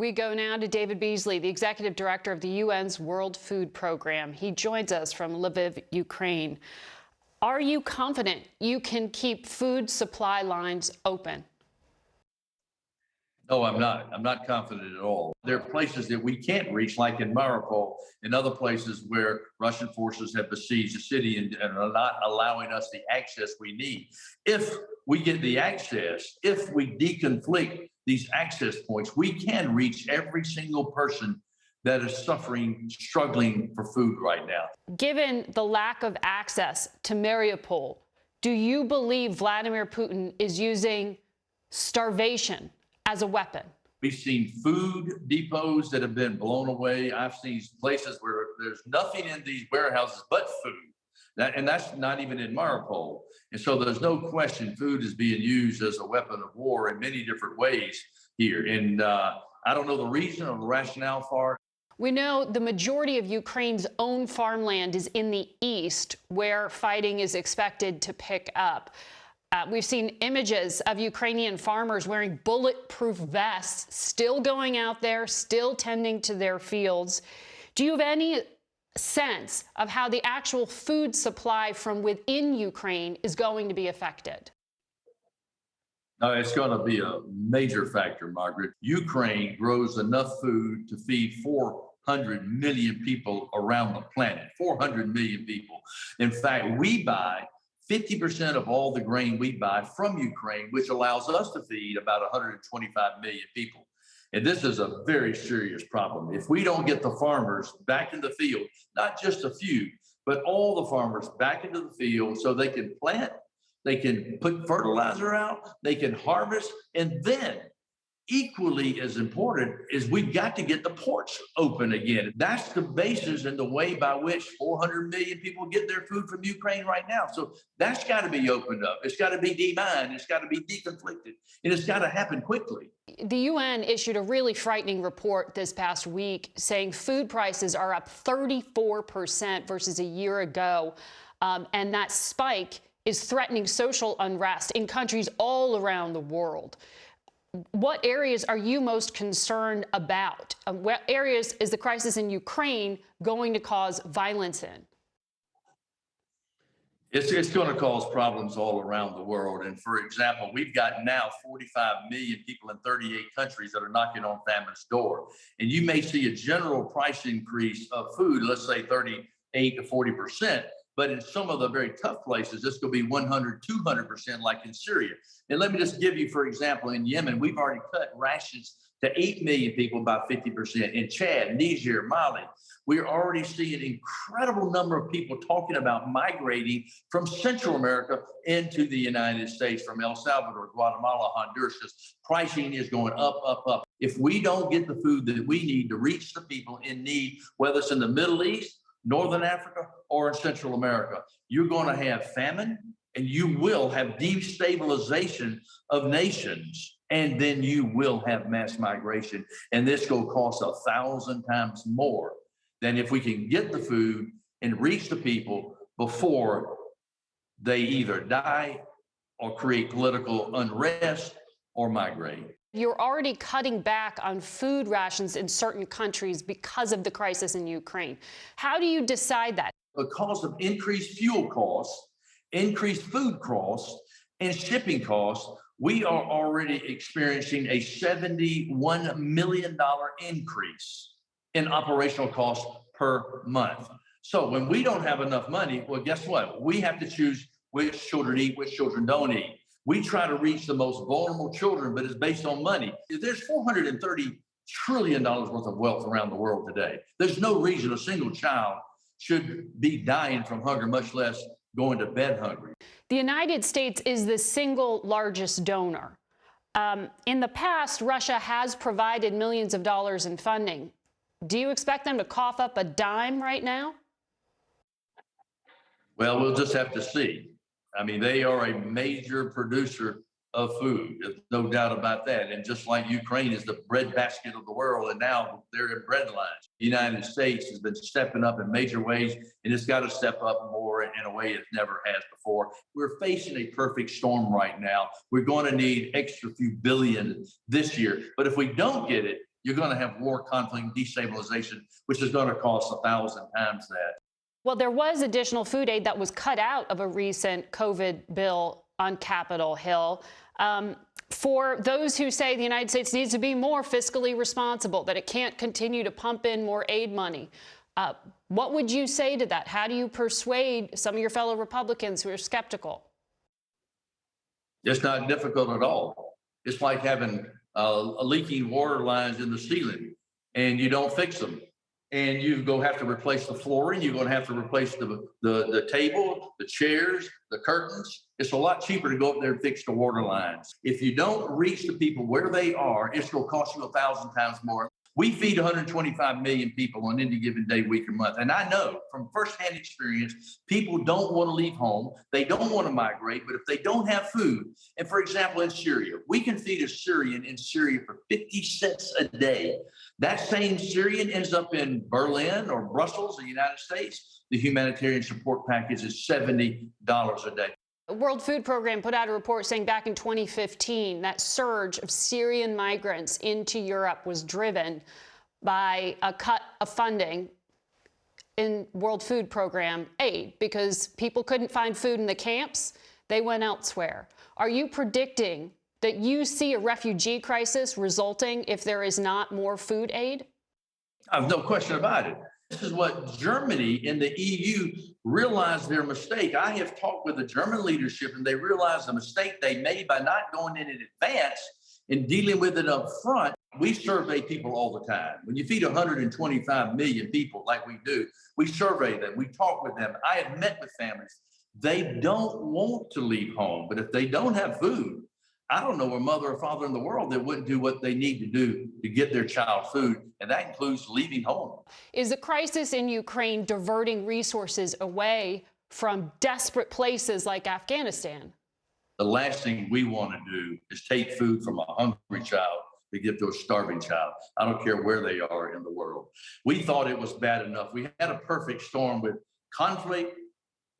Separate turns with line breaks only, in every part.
We go now to David Beasley, the executive director of the UN's World Food Program. He joins us from Lviv, Ukraine. Are you confident you can keep food supply lines open?
No, I'm not. I'm not confident at all. There are places that we can't reach, like in Mariupol and other places where Russian forces have besieged the city and are not allowing us the access we need. If we get the access, if we deconflict these access points, we can reach every single person that is suffering, struggling for food right now.
Given the lack of access to Mariupol, do you believe Vladimir Putin is using starvation as a weapon?
We've seen food depots that have been blown away. I've seen places where there's nothing in these warehouses but food. And that's not even in Mariupol. And so there's no question food is being used as a weapon of war in many different ways here. And I don't know the reason or the rationale for it.
We know the majority of Ukraine's own farmland is in the east, where fighting is expected to pick up. We've seen images of Ukrainian farmers wearing bulletproof vests, still going out there, still tending to their fields. Do you have any sense of how the actual food supply from within Ukraine is going to be affected?
No, it's going to be a major factor, Margaret. Ukraine grows enough food to feed 400 million people around the planet, 400 million people. In fact, we buy 50% of all the grain we buy from Ukraine, which allows us to feed about 125 million people. And this is a very serious problem. If we don't get the farmers back in the field, not just a few, but all the farmers back into the field so they can plant, they can put fertilizer out, they can harvest, and then equally as important is we've got to get the ports open again. That's the basis and the way by which 400 million people get their food from Ukraine right now. So that's got to be opened up. It's got to be demined. It's got to be deconflicted. And it's got to happen quickly.
The UN issued a really frightening report this past week saying food prices are up 34% versus a year ago. And that spike is threatening social unrest in countries all around the world. What areas are you most concerned about? What areas is the crisis in Ukraine going to cause violence in?
It's going to cause problems all around the world. And for example, we've got now 45 million people in 38 countries that are knocking on famine's door. And you may see a general price increase of food, let's say 38 to 40%. But in some of the very tough places, this could be 100, 200%, like in Syria. And let me just give you, for example, in Yemen, we've already cut rations to 8 million people by 50%. In Chad, Niger, Mali, we're already seeing an incredible number of people talking about migrating from Central America into the United States, from El Salvador, Guatemala, Honduras. Just pricing is going up, up, up. If we don't get the food that we need to reach the people in need, whether it's in the Middle East, Northern Africa, or in Central America, you're going to have famine, and you will have destabilization of nations, and then you will have mass migration. And this will cost 1,000 times more than if we can get the food and reach the people before they either die or create political unrest or migrate.
You're already cutting back on food rations in certain countries because of the crisis in Ukraine. How do you decide that?
Because of increased fuel costs, increased food costs, and shipping costs, we are already experiencing a $71 million increase in operational costs per month. So when we don't have enough money, well, guess what? We have to choose which children eat, which children don't eat. We try to reach the most vulnerable children, but it's based on money. There's $430 trillion worth of wealth around the world today. There's no reason a single child should be dying from hunger, much less going to bed hungry.
The United States is the single largest donor. In the past, Russia has provided millions of dollars in funding. Do you expect them to cough up a dime right now?
Well, we'll just have to see. I mean, they are a major producer of food. There's no doubt about that. And just like Ukraine is the breadbasket of the world, and now they're in bread lines. The United States has been stepping up in major ways, and it's got to step up more in a way it never has before. We're facing a perfect storm right now. We're going to need extra few billion this year. But if we don't get it, you're going to have war, conflict, destabilization, which is going to cost 1,000 times that.
Well, there was additional food aid that was cut out of a recent COVID bill on Capitol Hill. For those who say the United States needs to be more fiscally responsible, that it can't continue to pump in more aid money, what would you say to that? How do you persuade some of your fellow Republicans who are skeptical?
It's not difficult at all. It's like having leaking water lines in the ceiling and you don't fix them. And you go have to replace the flooring. You're going to have to replace the table, the chairs, the curtains. It's a lot cheaper to go up there and fix the water lines. If you don't reach the people where they are, it's going to cost you 1,000 times more. We feed 125 million people on any given day, week, or month. And I know from firsthand experience, people don't want to leave home. They don't want to migrate, but if they don't have food, and for example, in Syria, we can feed a Syrian in Syria for 50 cents a day. That same Syrian ends up in Berlin or Brussels, the United States. The humanitarian support package is $70 a day.
The World Food Program put out a report saying back in 2015, that surge of Syrian migrants into Europe was driven by a cut of funding in World Food Program aid because people couldn't find food in the camps. They went elsewhere. Are you predicting that you see a refugee crisis resulting if there is not more food aid?
I have no question about it. This is what Germany and the EU realized their mistake. I have talked with the German leadership and they realized the mistake they made by not going in advance and dealing with it up front. We survey people all the time. When you feed 125 million people like we do, we survey them, we talk with them. I have met with families. They don't want to leave home, but if they don't have food, I don't know a mother or father in the world that wouldn't do what they need to do to get their child food, and that includes leaving home.
Is the crisis in Ukraine diverting resources away from desperate places like Afghanistan?
The last thing we want to do is take food from a hungry child to give to a starving child. I don't care where they are in the world. We thought it was bad enough. We had a perfect storm with conflict,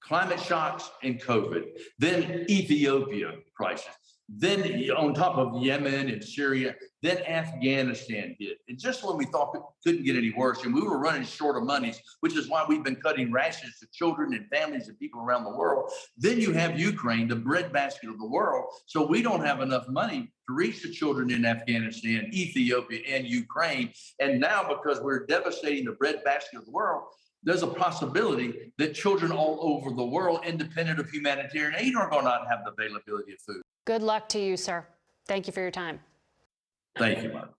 climate shocks, and COVID. Then Ethiopia crisis. Then on top of Yemen and Syria, then Afghanistan hit. And just when we thought it couldn't get any worse, and we were running short of monies, which is why we've been cutting rations to children and families and people around the world. Then you have Ukraine, the breadbasket of the world. So we don't have enough money to reach the children in Afghanistan, Ethiopia, and Ukraine. And now because we're devastating the breadbasket of the world, there's a possibility that children all over the world, independent of humanitarian aid, are going to not have the availability of food.
Good luck to you, sir. Thank you for your time.
Thank you, Mark.